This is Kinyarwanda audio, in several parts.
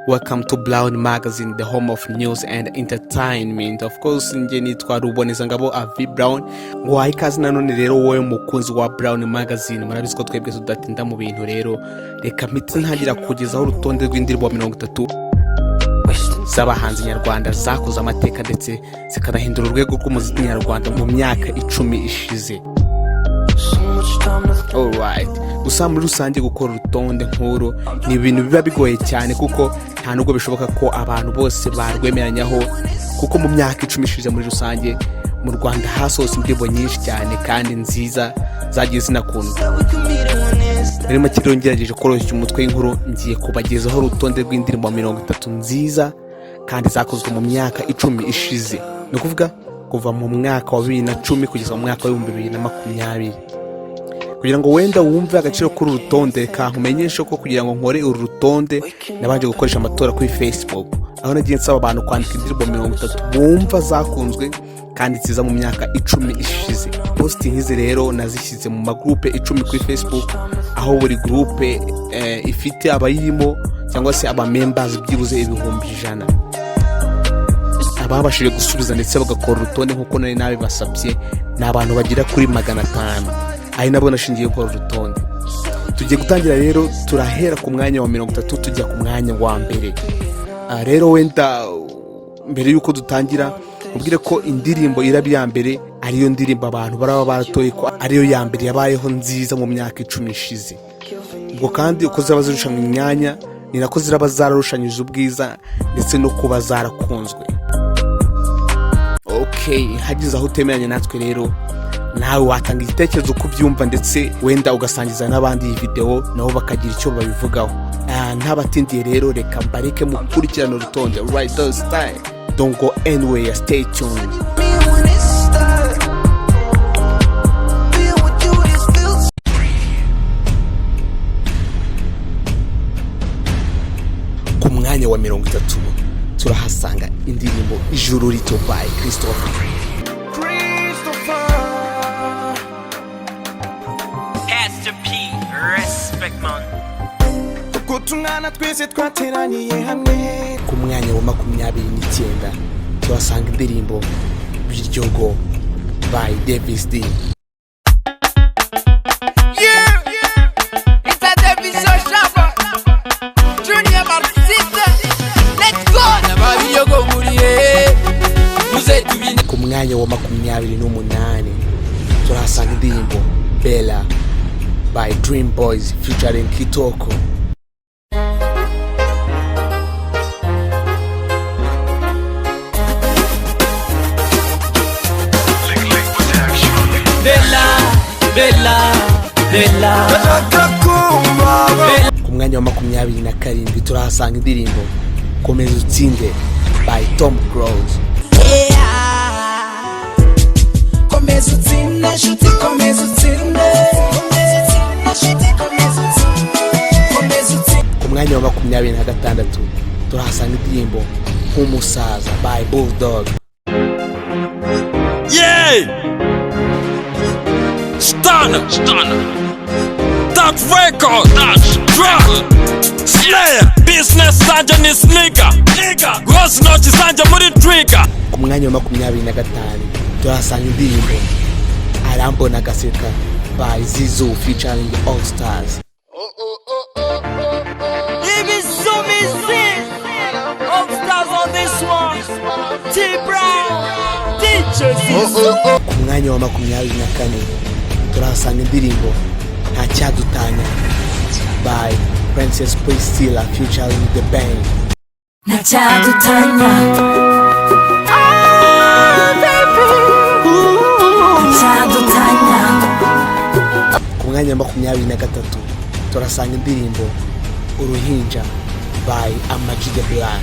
Welcome to Brown Magazine, the home of news and entertainment. Of course, nje nitwa Ruboneza Ngabo Avi Brown. Ngo ikaze nanone rero wowe mukunzi wa Brown Magazine. Murabizi ko twebwe tudatinda mu bintu rero. Reka mpite ntangira kugezaho urutonde rw'indirimbo 30 z'abahanzi nyarwanda zakoze amateka ndetse zikanahindura urwego rw'umuziki nyarwanda mu myaka 10 ishize. Alright, gusa muri rusange gukora urutonde nkuru ni ibintu biba bigoye cyane kuko nta nubwo bishoboka ko abantu bose barwemeranyaho, kuko mu myaka 10 ishize muri rusange mu Rwanda hasohotse indirimbo nyinshi cyane kandi nziza zagiye zinakunzwe. Rero makiro ngerageje koroshya umutwe w'inkuru, ngiye kubagezaho urutonde rw'indirimbo 30 nziza kandi zakozwe mu myaka 10 ishize, no kuvuga kuva mu mwaka wa 2010 kugeza mu mwaka wa 2020. Kugira ngo wenda wumve agaciro kuri urutonde, kankumenyesha ko kugira ngo nkore uru rutonde nabanje gukoresha amatora kuri Facebook, aho nagiye nsaba abantu kwandika indirimbo 30 bumva zakunzwe kandi ziza mu myaka 10 ishize. Posting hizi rero nazishyize mu magroupe 10 kuri Facebook, aho buri groupe ifite abayirimo cyangwa se aba members byibuze 100,000. Ababashije gusubiza ndetse bagakora urutonde nkuko nari nabibasabye n'abantu bagira kuri 500. Ari nabo nashingiye gukora urutonde. Tugiye gutangira rero, turahera ku mwanya wa 30 tujya ku mwanya wa mbere. Rero wenda mbere yuko dutangira ubwire ko indirimbo irabi ya mbere ariyo ndirimbo abantu baraba baratoye ko ariyo ya mbere yabayeho nziza mu myaka 10 ishize. Ubwo kandi uko zaba zirushanwa imyanya ni nako ziraba zararushanyije ubwiza ndetse no kuba zarakunzwe. Okay, hagize aho utemeranya natwe rero, nawe watanga igitekerezo kubyumva ndetse wenda ugasangiza n'abandi iyi video nabo bakagira icyo babivugaho. Ntabatindiye rero, reka mbareke mukurikirana urutonde rayonsport. Don't go anywhere, stay tuned. Ku mwanya wa 30 turahasanga indirimbo Ijuru Rito by Christopher. Respect man. Kutungana twese twateraniye hamwe. Ku mwanya wa 29 turasanga indirimbo Biryogo by Davis D. It's a Davis Shaba. Junior Marcita. Let's go. Nababiryogo muriye. Muze tubine. Ku mwanya wa 28 turasanga indirimbo Bella by Dream Boys featuring Kitoko. Bella. Ku mwanya wa 27 turahasanga indirimbo Comedystyle by Tom Cruise. Comedystyle, shuti Comedystyle. Ku mwanya wa 26 turahasanga indirimbo Umusaza by Bulldog. Yeah! Stunner. That record, drop, Slayer, business sanja ni sneaker. Gross noche sanja muri trigger. Ku mwanya wa 25 turahasanga indirimbo Arambo na Gaseka by Zizo featuring All Stars. All Stars on this one. T-Brown, DJ Zizo. Ku mwanya wa 24 turahasanga indirimbo Ntacyadutanya by Princess Priscilla featuring The Band. Ntacyadutanya. Ku mwanya wa 23 turahasanga indirimbo Uruhinja by Amag the Black.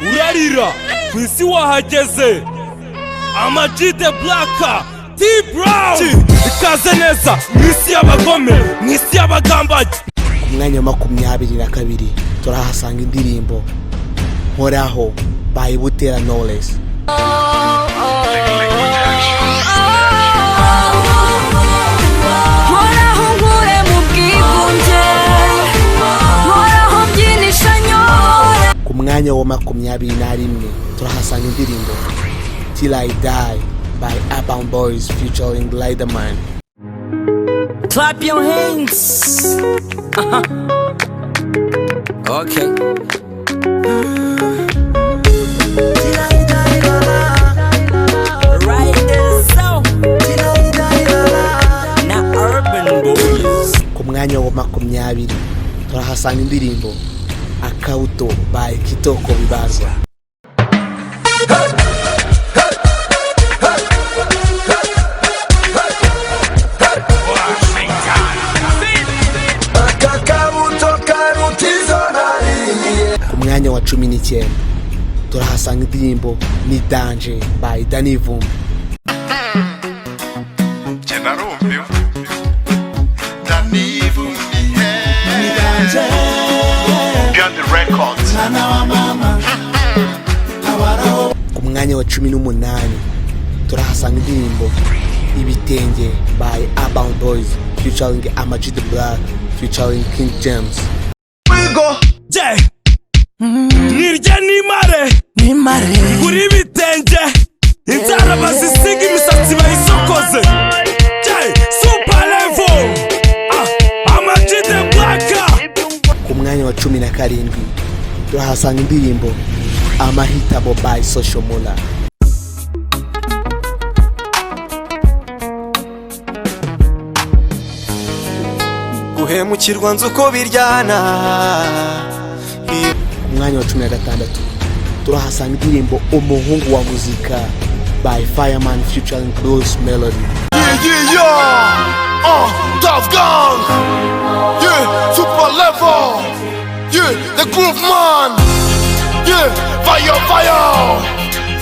Urarira kwisi wahageze. Amag the Black, T-Brown ikaze neza mwisi y'abagome, mwisi y'abagambaji. Ku mwanya wa 22 turahasanga indirimbo Nkoraho by Butera Knowless. Nkoraho nkure mu bwigunge. mwanya wa 21 turahasanga indirimbo Till I Die by Urban Boys featuring Liderman. Clap your hands. Okay. Ku mwanya wa 20 turahasanga indirimbo Akauto by Kitoko Bibarwa. Ku mwanya wa 19 turahasanga indirimbo Ni Danger by Danny Vumbi. Ku mwanya wa 18 turahasanga indirimbo Ibitenge by Urban Boys featuring Amag the Black featuring King James. Nirya nimare kuri ibitenge inzara bazisiga imisatsi bayisokoze super level Amag the Black. Ku mwanya wa 17 turahasanga indirimbo Amahitamo by Social Mula. Guhemukirwa nzi uko biryana. Ku mwanya wa 16 turahasanga indirimbo Umuhungu wa Muzika by Fireman featuring Blues Melody. Tough Gang, yeah, super level, yeah, the groove man, yeah, fire,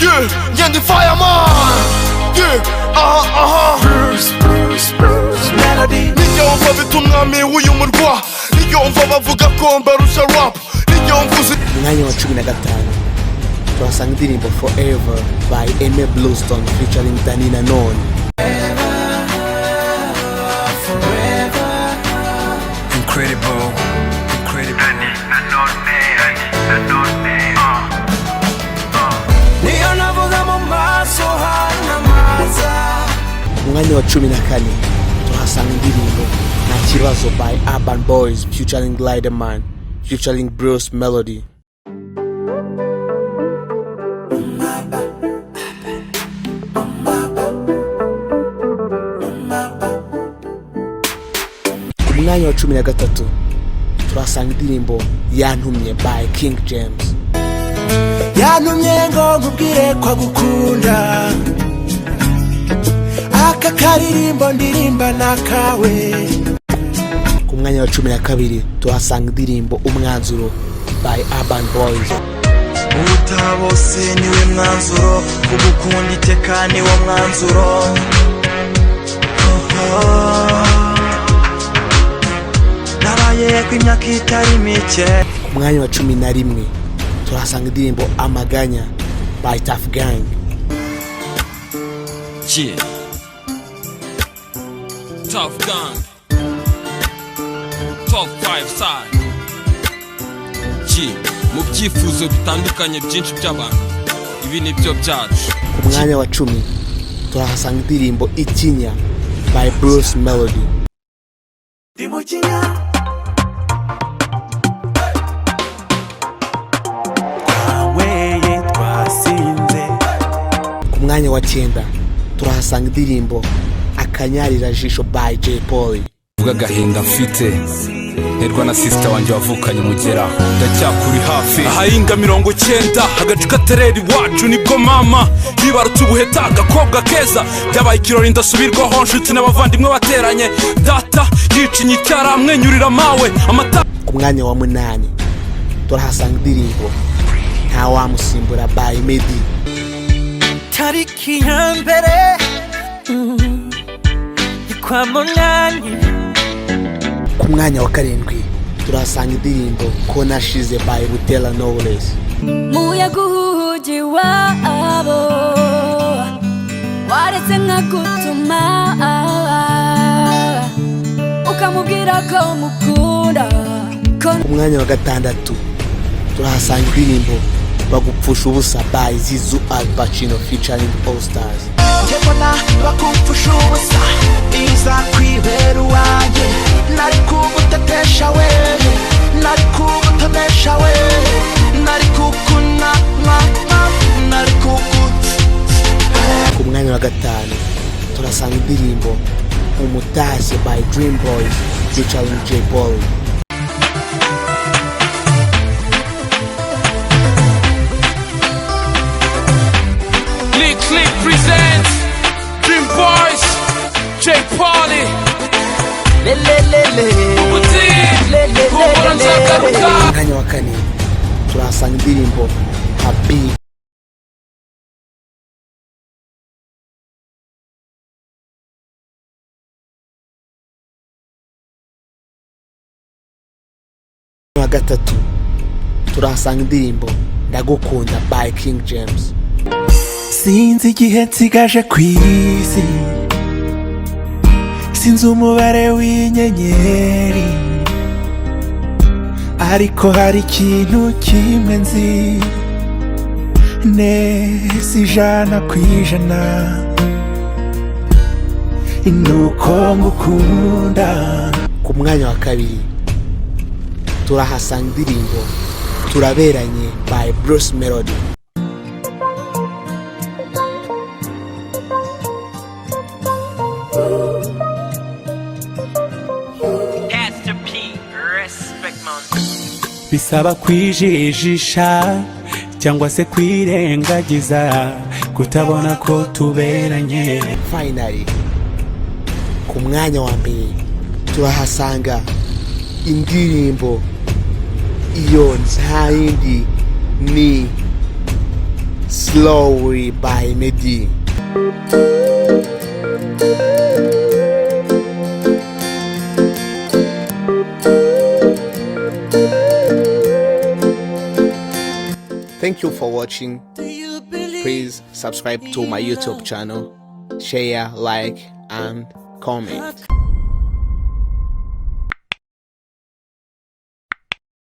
yeah, the fireman, yeah, Bruce Melody. Niyumva bitumwami w'uyu murwa, niyumva bavuga ko mbarusha rap, niyumva uzi. Mwanya wa 15 turahasanga indirimbo Forever by Aime Bluestone featuring Danina Non. Incredible. Mwanya wa 14 turahasanga indirimbo Nta Kibazo by Urban Boys featuring Liderman featuring Bruce Melody. Ku mwanya wa 13 turahasanga indirimbo Yantumye by King James. Yantumye ngo nkubwire ko gukunda, aka karirimbo ndirimba nakawe. Ku mwanya wa 12 turahasanga indirimbo Umwanzuro by Urban Boys. Utabose niwe mwanzuro, kugukunda iteka niwo mwanzuro. Nabaye kw'imyaka itari mike. Ku mwanya wa 11 turahasanga indirimbo Amaganya by Tough Gang. Tough Gang Top 5 side mu byifuzo bitandukanye byinshi by'abantu, ibi ni byo byacu. Ku mwanya wa 10 turahasanga indirimbo Ikinya by Bruce Melody. Ku mwanya wa 9 turahasanga indirimbo Akanyarira Jisho by J Polly. Vuga gahinda mfite nterwa na sister wanjye wavukanye umugera, ndacyakuri hafi ahahinga 90 agacu katereri wacu nibwo mama yibarutse ubuheta agakobwa keza, byabaye ikirori ndasubirwaho nshuti n'abavandimwe bateranye, data yicinye icyara amwenyurira mawe amata. Ku mwanya wa 8 turahasanga indirimbo Nta Wamusimbura by Meddy. Tariki ya mbere kwa munani. Ku mwanya wa 7 turahasanga indirimbo Ko Nashize by Butera Knowless. Muyaga uhugi wabo waretse nkagutuma ukamubwira ko mukunda. Ku mwanya wa 6 turahasanga indirimbo bagupfusha ubusa by Zizu Al Pacino featuring All Stars. Jebona bakupfusha ubusa iza kwibera uwanjye nari kugutetesha we nari kugutonesha we nari kukuna nari ku mwanya wa gatanu turasanga indirimbo umutashye by Dream Boys featuring J Paul. Click presents Dream Boys, J Pauli. Ku mwanya wa kane turahasanga indirimbo Happy wa gatatu turahasanga indirimbo Ndagukunda by King James. Sinzi igihe nsigaje ku isi, sinzi umubare w'inyenyeri, ariko hari ikintu kimwe nzi neza 100%, nuko ngukunda. Ku mwanya wa kabiri turahasanga indirimbo Turaberanye by Bruce Melody. Bisaba kwijijisha cyangwa se kwirengagiza kutabona ko tuberanye. Finally ku mwanya wa mbere turahasanga indirimbo iyo nta yindi ni Slowly by Meddy. Thank you for watching. Please subscribe to my YouTube channel, share, like, and comment.